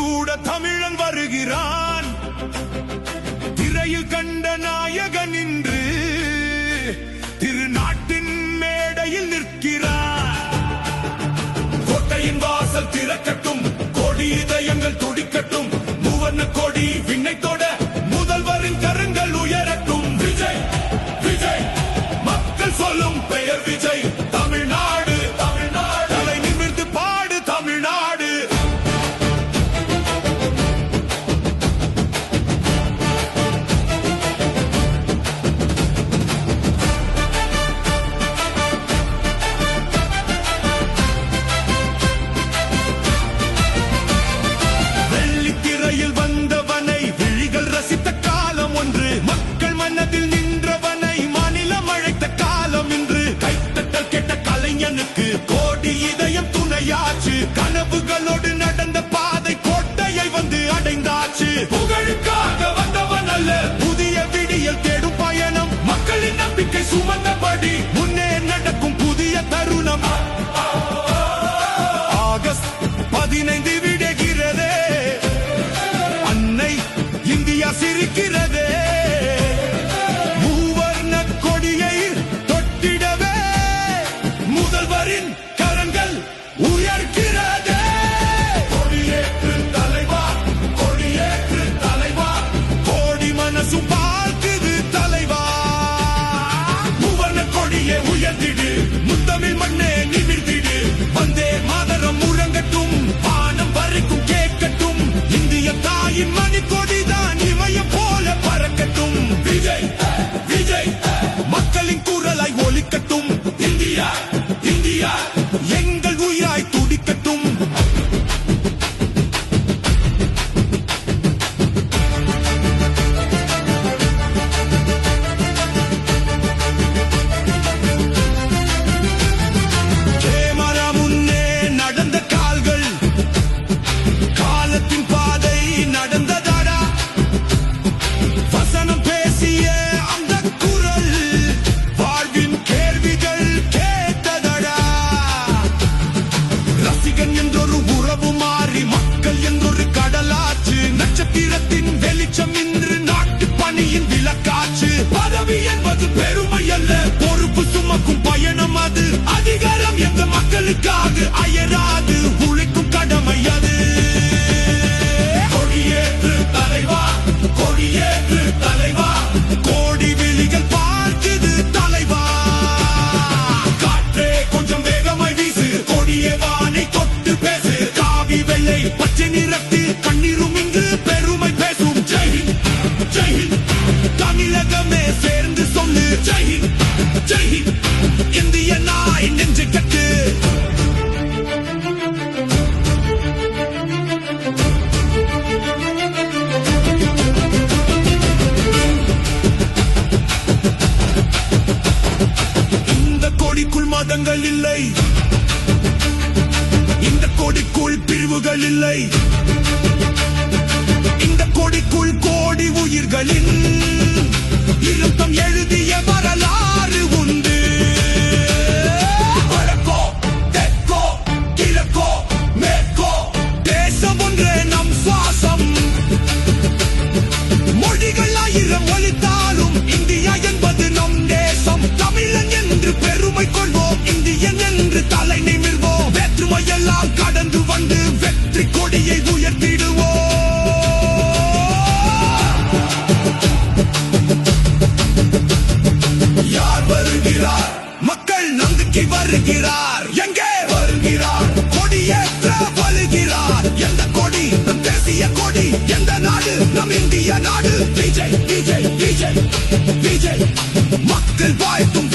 சூட தமிழன் வருகிறான். திரையில் கண்ட நாயகன் இன்று திருநாட்டின் மேடையில் நிற்கிறான். கோட்டையின் வாசல் திறக்கட்டும், கோடி இதயங்கள் துடிக்கட்டும், மூவர்ண கொடி விண்ணை தொட முதல்வரின் கரங்கள் உயரட்டும். விஜய் விஜய் மக்கள் சொல்லும் பெயர் விஜய். தமிழ்நாடு தமிழ்நாடு தலை நிமிர்ந்து பாடு தமிழ்நாடு. வெள்ளித்திரையில் வந்தவனை விழிகள் ரசித்த காலம் ஒன்று, மக்கள் மனதில் நின்றவனை மாநிலம் அழைத்த காலம் இன்று. கைத்தட்டல் கேட்ட கலைஞனுக்கு கோடி இதயம் துணையாச்சு. கனவுகளோடு நடந்த பாதை கோட்டையை வந்து அடைந்தாச்சு. புகழுக்காக வந்தவன் அல்ல, புதிய விடியல் தேடும் பயணம். மக்களின் நம்பிக்கை சுமந்தபடி முன்னே நடக்கும் புதிய தருணம். ஆகஸ்ட் 15 விடுகிறதே, அன்னை இந்தியா சிரிக்கிறதே. மூவர்ண கொடியை தொட்டிடவே முதல்வரின் கரங்கள் உயர்கிறதே. கொடியேற்று தலைவா, கொடியேற்று தலைவா, கோடி மனசு பார்க்குது தலைவா. மூவர்ண கொடியை உயர்த்திடு, முத்தமிழ் மண்ணே நிமிர்ந்திடு. வந்தே மாதரம் முழங்கட்டும், வானம் வரைக்கும் கேட்கட்டும். இந்திய தாயின் மணி கொடிதான் இமயம் போல பறக்கட்டும். விஜய் விஜய் மக்களின் குரலாய் ஒலிக்கட்டும். இந்தியா இந்தியா எங்கள் உயிராய் துடிக்கட்டும். கேமரா முன்னே நடந்த கால்கள், காலத்தின் பாதை நடந்ததாடா. வசனம் பேசிய அந்த குரல் வாழ்வின் கேள்விகள் கேட்டதடா. ரசிகன் என்றொரு உறவு மாறி மக்கள் என்றொரு கடலாச்சு. நட்சத்திரத்தின் வெளிச்சம் இன்று நாட்டு பணியின் விளக்காச்சு. பதவி என்பது பெருமை அல்ல, பொறுப்பு சுமக்கும் பயணம் அது. அதிகாரம் எந்த மக்களுக்காக அயராது உழைக்கும் கடமை அது. கொடியேற்று தலைவா, கொடியேற்று தலைவா, கோடி விழிகள் பார்க்குது தலைவா. காற்றே கொஞ்சம் வேகமாய் வீசு, கொடியே வானை தொட்டு பேசு. காவி வெள்ளை பச்சை நிறத்தில் கண்ணீரும் இங்கு பெருமை பேசும். ஜெய்ஹிந்த் ஜெய்ஹிந்த் தமிழகமே சேர்ந்து சொல்லு. ஜெய்ஹிந்த் ஜெய்ஹிந்த் இந்திய நாய் நெஞ்சு கட்டு. இந்த கொடிக்குள் மதங்கள் இல்லை, இந்த கொடிக்குள் பிரிவுகள் இல்லை. இந்த கொடிக்குள் கோடி உயிர்களின் இருத்தம் எழுதிய வரலாறு உண்டு. வடக்கோ தெற்கோ கிழக்கோ மேற்கோ தேசம் ஒன்றே நம் சுவாசம். மொழிகள் 1000 ஒலித்தாலும் இந்தியா என்பது நம் தேசம். தமிழன் என்று பெருமை கொள்வோம், இந்தியன் என்று தலை நிமிர்வோம். வேற்றுமையெல்லாம் கடந்து வந்து வெற்றி கொடியை உயர்த்திடுவோம். யார் வருகிறார்? மக்கள் நம்பிக்கை வருகிறார். எங்கே வருகிறார்? கொடியேற்ற வருகிறார். எந்த கொடி? நம் தேசிய கொடி. எந்த நாடு? நம் இந்திய நாடு. விஜய் விஜய் விஜய் விஜய் மக்கள் வாழ்த்தும்